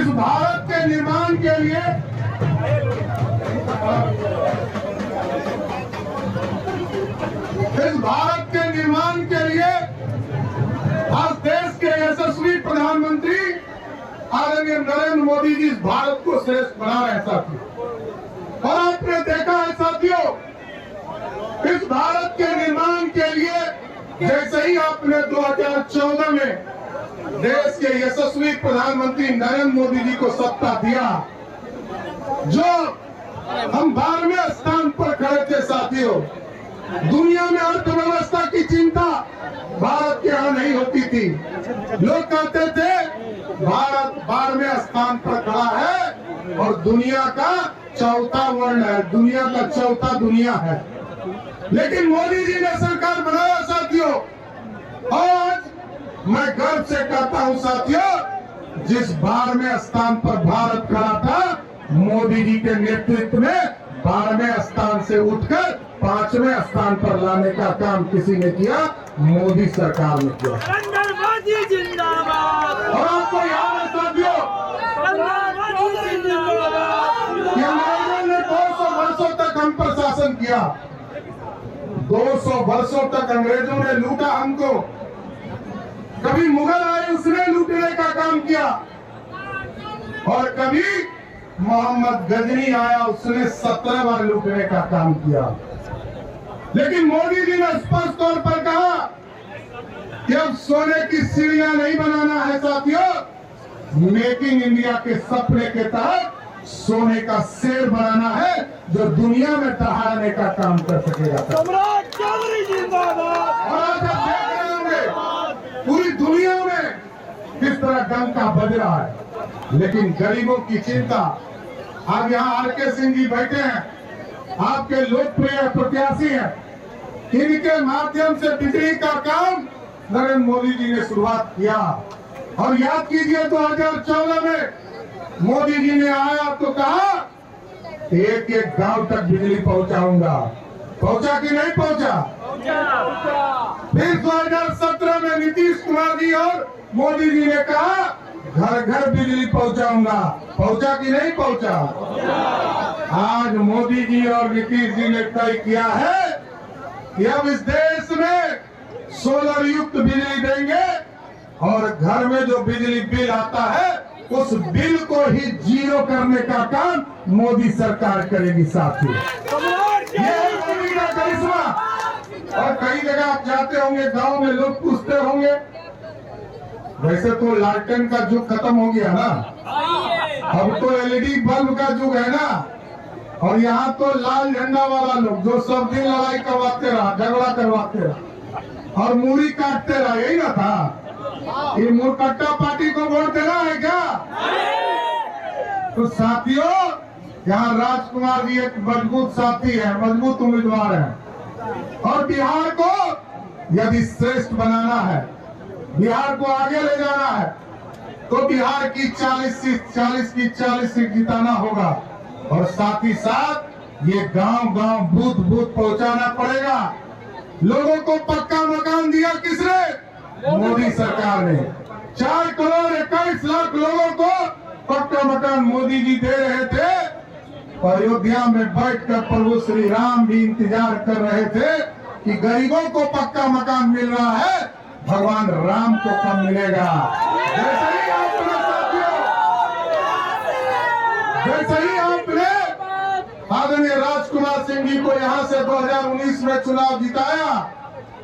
इस भारत के निर्माण के लिए आज देश के यशस्वी प्रधानमंत्री आदरणीय नरेंद्र मोदी जी इस भारत को श्रेष्ठ बना रहे हैं साथियों। और आपने देखा है साथियों, इस भारत के निर्माण के लिए जैसे ही आपने 2014 में देश के यशस्वी प्रधानमंत्री नरेंद्र मोदी जी को सत्ता दिया, जो हम 12वें स्थान पर खड़े थे साथियों। दुनिया में अर्थव्यवस्था की चिंता भारत के यहाँ नहीं होती थी। लोग कहते थे भारत 12वें स्थान पर खड़ा है और दुनिया का चौथा वर्ण है, दुनिया का चौथा दुनिया है। लेकिन मोदी जी ने सरकार बनाया साथियों, और आज मैं गर्व से कहता हूं साथियों, जिस 12वें स्थान पर भारत खड़ा था, मोदी जी के नेतृत्व में 12वें स्थान से उठकर 5वें स्थान पर लाने का काम किसी ने किया? मोदी सरकार ने किया। और आपको याद है साथियों, अंग्रेजों ने 200 वर्षों तक हम पर शासन किया। 200 वर्षों तक अंग्रेजों ने लूटा हमको। कभी मुगल आए, उसने लूटने का काम किया, और कभी मोहम्मद गजनी आया, उसने 17 बार लूटने का काम किया। लेकिन मोदी जी ने स्पष्ट तौर पर कहा कि अब सोने की सीढ़ियां नहीं बनाना है साथियों, मेकिंग इंडिया के सपने के तहत सोने का शेर बनाना है, जो दुनिया में दहाड़ने का काम कर सकेगा। और आज आप देख रहे होंगे पूरी दुनिया में किस तरह डंका बज रहा है, लेकिन गरीबों की चिंता। आज यहाँ आर.के. सिंह जी बैठे हैं, आपके लोकप्रिय प्रत्याशी हैं। इनके माध्यम से बिजली का काम नरेंद्र मोदी जी ने शुरुआत किया। और याद कीजिए 2014 में मोदी जी ने आया तो कहा एक एक गांव तक बिजली पहुंचाऊंगा। पहुंचा कि नहीं पहुंचा? फिर 2017 में नीतीश कुमार जी और मोदी जी ने कहा घर घर बिजली पहुंचाऊंगा। पहुंचा कि नहीं पहुंचा? आज मोदी जी और नीतीश जी ने तय किया है कि अब इस देश में सोलर युक्त बिजली देंगे, और घर में जो बिजली बिल आता है उस बिल को ही जीरो करने का काम मोदी सरकार करेगी साथियों। ये है मोदी का करिश्मा। और कई जगह आप जाते होंगे, गांव में लोग पूछते होंगे, वैसे तो लालटेन का युग खत्म हो गया ना, अब तो एलईडी बल्ब का युग है ना, और यहाँ तो लाल झंडा वाला लोग जो सब दिन लड़ाई करवाते रहा, झगड़ा करवाते रहा और मूड़ी काटते रहा, यही ना था? ये मुरकट्टा पार्टी को वोट देना है क्या? तो साथियों, यहाँ राजकुमार जी एक मजबूत साथी है, मजबूत उम्मीदवार है, और बिहार को यदि श्रेष्ठ बनाना है, बिहार को आगे ले जाना है, तो बिहार की 40 सीट जिताना होगा। और साथ ही साथ ये गांव गांव बूथ बूथ पहुंचाना पड़ेगा। लोगों को पक्का मकान दिया किसने? मोदी सरकार ने। 4 करोड़ 21 लाख लोगों को पक्का मकान मोदी जी दे रहे थे। अयोध्या में बैठकर प्रभु श्री राम भी इंतजार कर रहे थे कि गरीबों को पक्का मकान मिल रहा है, भगवान राम को कब मिलेगा। जैसे ही आपने आदरणीय राजकुमार सिंह जी को यहाँ से 2019 में चुनाव जिताया,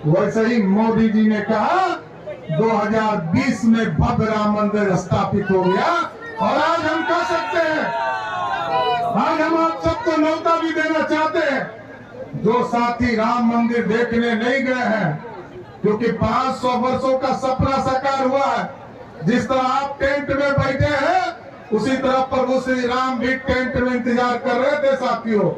वैसे ही मोदी जी ने कहा 2020 में भव्य राम मंदिर स्थापित हो गया। और आज हम कह सकते हैं, आज हम आप सबको न्योता भी देना चाहते हैं, जो साथी राम मंदिर देखने नहीं गए हैं, क्योंकि 500 वर्षों का सपना साकार हुआ है। जिस तरह आप टेंट में बैठे हैं, उसी तरह प्रभु श्री राम भी टेंट में इंतजार कर रहे थे साथियों।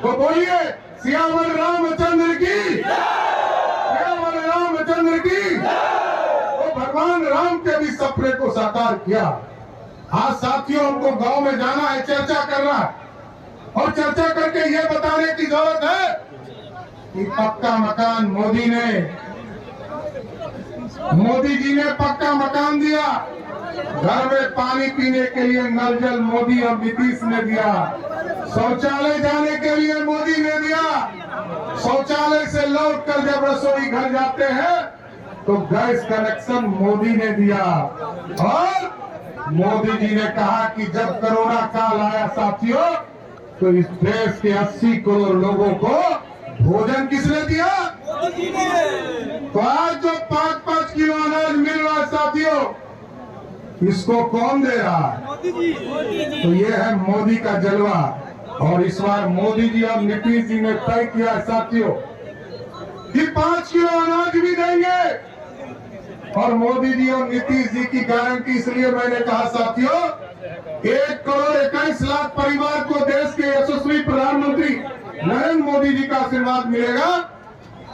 तो बोलिए सियावर रामचंद्र की, सियावर रामचंद्र की। तो भगवान राम के भी सपने को साकार किया। आज साथियों, हमको गांव में जाना है, चर्चा करना है, और चर्चा करके ये बताने की जरूरत है कि पक्का मकान मोदी जी ने पक्का मकान दिया। घर में पानी पीने के लिए नल जल मोदी और नीतीश ने दिया, शौचालय जाने के लिए मोदी ने दिया, शौचालय से लौटकर जब रसोई घर जाते हैं तो गैस कनेक्शन मोदी ने दिया। और मोदी जी ने कहा कि जब कोरोना काल आया साथियों, तो इस देश के 80 करोड़ लोगों को भोजन किसने दिया? मोदी ने। तो आज जो 5-5 किलो अनाज मिल रहा है साथियों, इसको कौन दे रहा है? मोदी जी। तो ये है मोदी का जलवा। और इस बार मोदी जी और नीतीश जी ने तय किया है साथियों कि 5 किलो अनाज भी देंगे। और मोदी जी और नीतीश जी की गारंटी इसलिए मैंने कहा साथियों, 1 करोड़ 21 लाख परिवार को देश के यशस्वी प्रधानमंत्री नरेंद्र मोदी जी का आशीर्वाद मिलेगा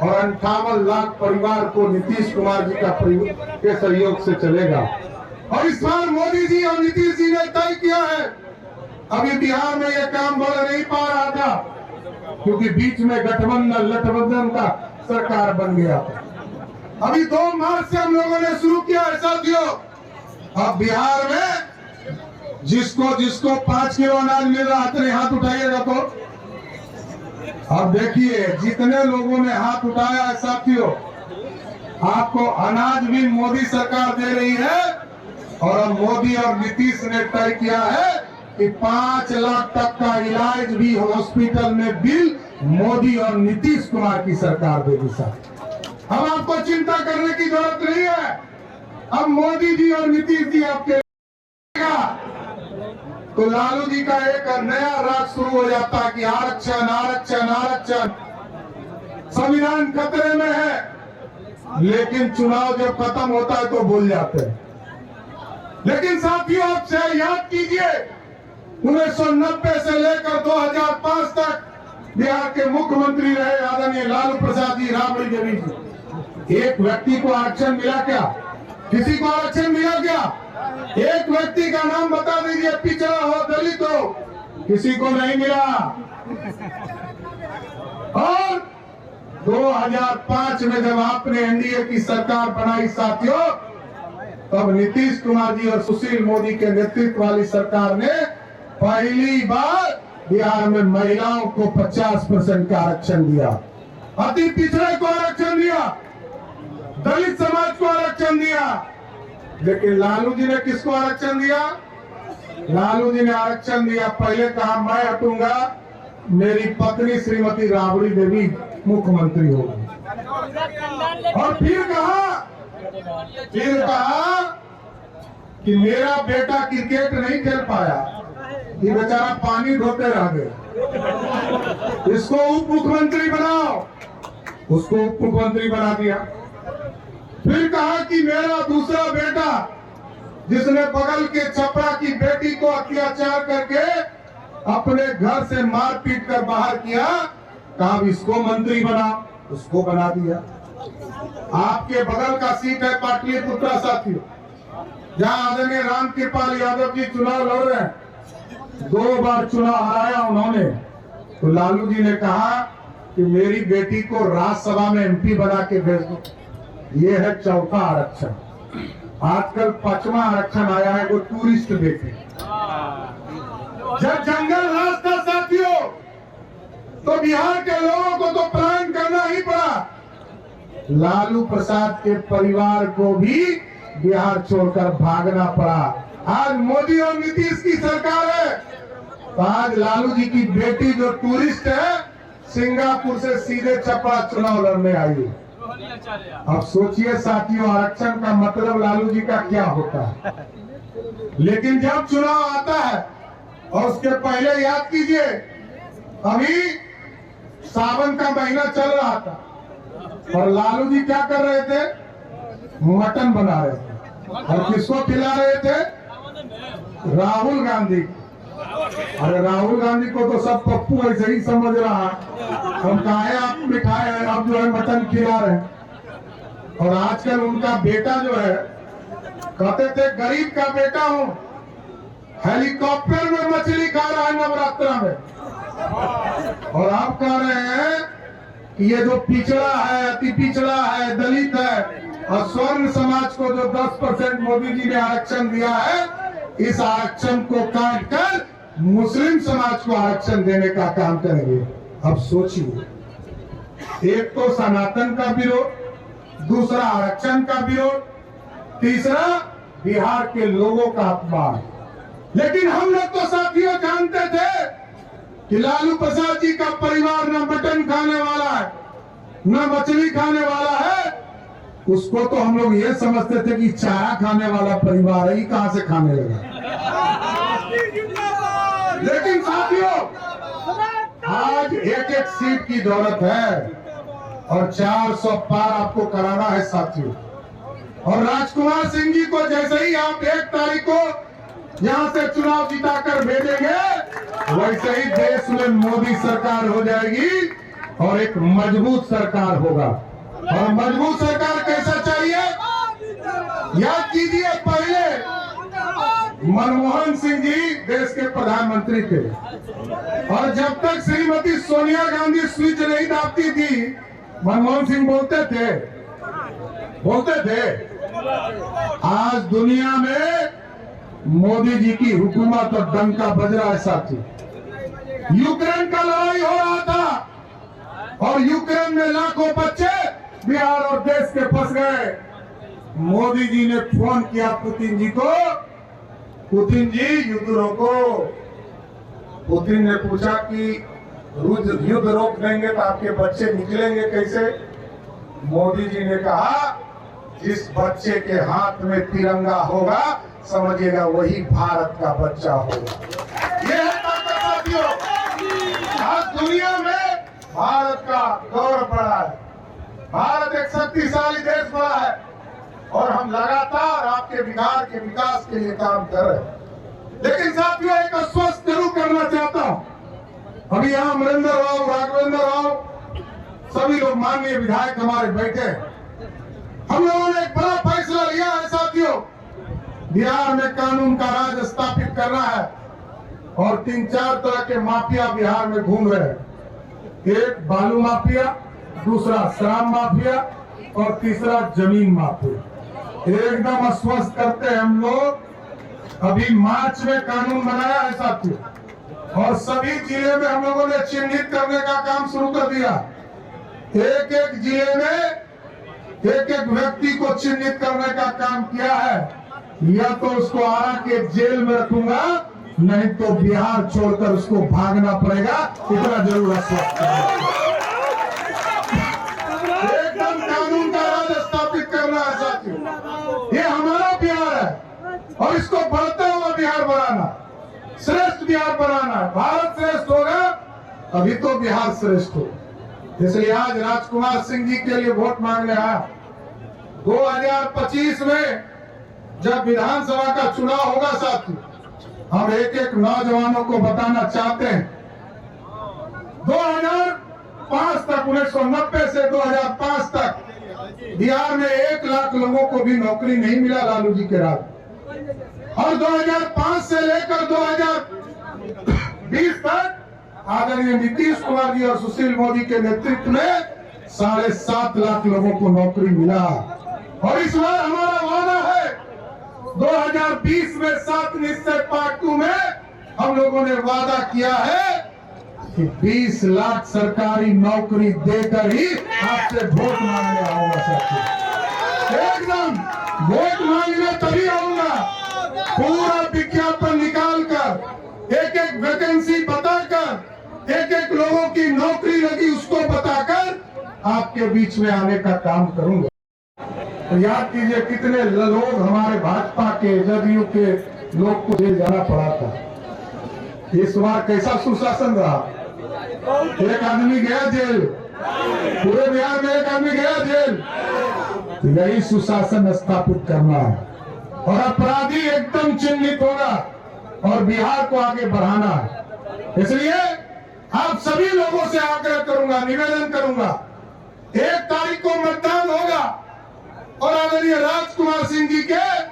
और 58 लाख परिवार को नीतीश कुमार जी के सहयोग से चलेगा। और इस बार मोदी जी और नीतीश जी ने तय किया है, अभी बिहार में यह काम बढ़ नहीं पा रहा था क्योंकि बीच में गठबंधन का सरकार बन गया था। अभी 2 मार्च से हम लोगों ने शुरू किया है साथियों। अब बिहार में जिसको 5 किलो अनाज मिल रहा है, हाथ उठाइएगा। तो अब देखिए जितने लोगों ने हाथ उठाया है साथियों, आपको अनाज भी मोदी सरकार दे रही है। और अब मोदी और नीतीश ने तय किया है कि 5 लाख तक का इलाज भी हॉस्पिटल में बिल मोदी और नीतीश कुमार की सरकार देगी साहब। अब आपको चिंता करने की जरूरत नहीं है। अब मोदी जी और नीतीश जी आपके तो लालू जी का एक नया राज शुरू हो जाता है कि आरक्षण आरक्षण आरक्षण। संविधान खतरे में है, लेकिन चुनाव जब खत्म होता है तो भूल जाते हैं। लेकिन साथियों आप याद कीजिए, 1990 से लेकर 2005 तक बिहार के मुख्यमंत्री रहे आदरणीय लालू प्रसाद जी, राबड़ी देवी जी। एक व्यक्ति को आरक्षण मिला क्या? किसी को आरक्षण मिला क्या? एक व्यक्ति का नाम बता दीजिए, पिछड़ा हो दलित हो, किसी को नहीं मिला। और 2005 में जब आपने एनडीए की सरकार बनाई साथियों, तब नीतीश कुमार जी और सुशील मोदी के नेतृत्व वाली सरकार ने पहली बार बिहार में महिलाओं को 50% का आरक्षण दिया, अति पिछड़े को आरक्षण दिया, दलित समाज को आरक्षण दिया। लेकिन लालू जी ने किसको आरक्षण दिया? लालू जी ने आरक्षण दिया, पहले कहा मैं हटूंगा, मेरी पत्नी श्रीमती राबड़ी देवी मुख्यमंत्री होगी। और फिर कहा कि मेरा बेटा क्रिकेट नहीं खेल पाया, ये बेचारा पानी ढोते रह गए, इसको उप मुख्यमंत्री बनाओ, उसको उप मुख्यमंत्री बना दिया। फिर कहा कि मेरा दूसरा बेटा जिसने बगल के छपरा की बेटी को अत्याचार करके अपने घर से मार पीट कर बाहर किया, कहा इसको मंत्री बना, उसको बना दिया। आपके बगल का सीट है पाटलिपुत्रा साथियों, जहां आदरणीय रामकृपाल यादव जी चुनाव लड़ रहे हैं, 2 बार चुनाव हराया उन्होंने। तो लालू जी ने कहा कि मेरी बेटी को राज्यसभा में एमपी बना के भेज दो। ये है चौथा आरक्षण। आजकल 5वां आरक्षण आया है, वो टूरिस्ट बेटी। जब जंगल राज था साथियों, तो बिहार के लोगों को तो पलायन करना ही पड़ा। लालू प्रसाद के परिवार को भी बिहार छोड़कर भागना पड़ा। आज मोदी और नीतीश की सरकार है, तो आज लालू जी की बेटी जो टूरिस्ट है, सिंगापुर से सीधे छपरा चुनाव लड़ने आई। अब सोचिए साथियों, आरक्षण का मतलब लालू जी का क्या होता है। लेकिन जब चुनाव आता है, और उसके पहले याद कीजिए, अभी सावन का महीना चल रहा था और लालू जी क्या कर रहे थे? मटन बना रहे थे। और किसको खिला रहे थे? राहुल गांधी। अरे राहुल गांधी को तो सब पप्पू ऐसे ही समझ रहा, हम कहे आप मिठाई है, अब जो है मटन खिला रहे हैं। और आजकल उनका बेटा जो है, कहते थे गरीब का बेटा हूं, हेलीकॉप्टर में मछली खा रहा है नवरात्रा में। और आप कह रहे हैं कि ये जो पिछड़ा है, अति पिछड़ा है, दलित है, और स्वर्ण समाज को जो 10% मोदी जी ने आरक्षण दिया है, इस आरक्षण को काट कर मुस्लिम समाज को आरक्षण देने का काम करेंगे। अब सोचिए, एक तो सनातन का विरोध, दूसरा आरक्षण का विरोध, तीसरा बिहार के लोगों का अपमान। लेकिन हम लोग तो साथियों जानते थे कि लालू प्रसाद जी का परिवार न मटन खाने वाला है, न मछली खाने वाला है। उसको तो हम लोग ये समझते थे कि चारा खाने वाला परिवार है, ही कहां से खाने लगा। लेकिन साथियों, आज एक एक सीट की दौलत है और 400 पार आपको कराना है साथियों। और राजकुमार सिंह जी को जैसे ही आप 1 तारीख को यहां से चुनाव जिताकर भेजेंगे, वैसे ही देश में मोदी सरकार हो जाएगी और एक मजबूत सरकार होगा। और मजबूत सरकार कैसा चाहिए? याद कीजिए, पहले मनमोहन सिंह जी देश के प्रधानमंत्री थे और जब तक श्रीमती सोनिया गांधी स्विच नहीं दाबती थी, मनमोहन सिंह बोलते थे। आज दुनिया में मोदी जी की हुकूमत और डंका बज रहा है साथी। यूक्रेन का लड़ाई हो रहा था और यूक्रेन में लाखों बच्चे बिहार और देश के फंस गए। मोदी जी ने फोन किया पुतिन जी को, पुतिन जी युद्ध रोको। पुतिन ने पूछा कि युद्ध रोक देंगे तो आपके बच्चे निकलेंगे कैसे? मोदी जी ने कहा, जिस बच्चे के हाथ में तिरंगा होगा समझिएगा वही भारत का बच्चा होगा। यह है ताकत साथियों। आज दुनिया में भारत का गौरव बढ़ा है, भारत एक शक्तिशाली देश बना है और हम लगातार आपके बिहार के विकास के लिए काम कर रहे हैं। लेकिन साथियों, एक आश्वस्त जरूर करना चाहता हूं। अभी यहाँ अमरिंदर राव, राघवेंद्र राव, सभी लोग माननीय विधायक हमारे बैठे हैं। हम लोगों ने एक बड़ा फैसला लिया है साथियों, बिहार में कानून का राज स्थापित करना है और 3-4 तरह के माफिया बिहार में घूम रहे हैं। एक बालू माफिया, दूसरा शराब माफिया और तीसरा जमीन माफिया। एकदम आश्वस्त करते हैं हम लोग। अभी मार्च में कानून बनाया है साथियों और सभी जिले में हम लोगों ने चिन्हित करने का काम शुरू कर दिया। एक एक जिले में एक एक व्यक्ति को चिन्हित करने का काम किया है। या तो उसको आरा के जेल में रखूंगा, नहीं तो बिहार छोड़कर उसको भागना पड़ेगा। इतना जरूर आश्वस्त एकदम कानून का राज स्थापित करना है साथियों। ये हमारा बिहार है और इसको बढ़ता हुआ बिहार बनाना, श्रेष्ठ बिहार बनाना है। भारत श्रेष्ठ होगा अभी तो बिहार श्रेष्ठ हो। इसलिए आज राजकुमार सिंह जी के लिए वोट मांगने आया। 2025 में जब विधानसभा का चुनाव होगा साथियों, हम एक एक नौजवानों को बताना चाहते हैं। 2005 तक, 1990 से 2005 तक बिहार में 1 लाख लोगों को भी नौकरी नहीं मिला लालू जी के राज। और 2005 से लेकर 2020 तक आदरणीय नीतीश कुमार जी और सुशील मोदी के नेतृत्व में 7.5 लाख लोगों को नौकरी मिला। और इस बार हमारा वादा है 2020 में 7 निश्चय पार्ट 2 में हम लोगों ने वादा किया है कि 20 लाख सरकारी नौकरी देकर ही आपसे वोट मांगने आऊंगा साथियों। एकदम वोट मांगने तभी आऊंगा, पूरा विज्ञापन निकाल कर, एक एक वैकेंसी बताकर, एक एक लोगों की नौकरी लगी उसको बताकर आपके बीच में आने का काम करूंगा। तो याद कीजिए कितने लोग हमारे भाजपा के, जदयू के लोग को जेल जाना पड़ा था। इस बार कैसा सुशासन रहा? एक आदमी गया जेल, पूरे बिहार में एक आदमी गया जेल। तो यही सुशासन स्थापित करना है और अपराधी एकदम चिन्हित होगा और बिहार को आगे बढ़ाना है। इसलिए आप सभी लोगों से आग्रह करूंगा, निवेदन करूंगा, 1 तारीख को मतदान होगा और आदरणीय राजकुमार सिंह जी के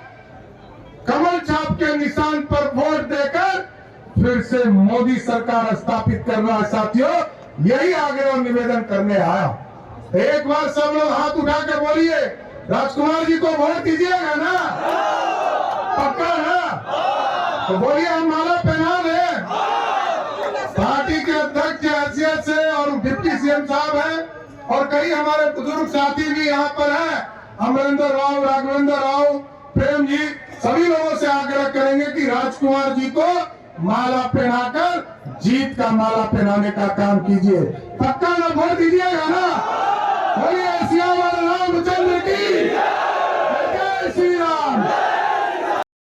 कमल छाप के निशान पर वोट देकर फिर से मोदी सरकार स्थापित करना है साथियों। यही आग्रह और निवेदन करने आया। एक बार सब लोग हाथ उठाकर बोलिए, राजकुमार जी को वोट दीजिएगा ना? पक्का ना? तो बोलिए हम माला पहना दें। पार्टी के अध्यक्ष की हैसियत से और डिप्टी सीएम साहब हैं और कई हमारे बुजुर्ग साथी भी यहाँ पर हैं, अमरिंदर राव, राघवेंद्र राव, प्रेम जी, सभी लोगों से आग्रह करेंगे कि राजकुमार जी को माला पहनाकर जीत का माला पहनाने का काम कीजिए। पक्का ना वोट दीजिएगा ना? बोलिए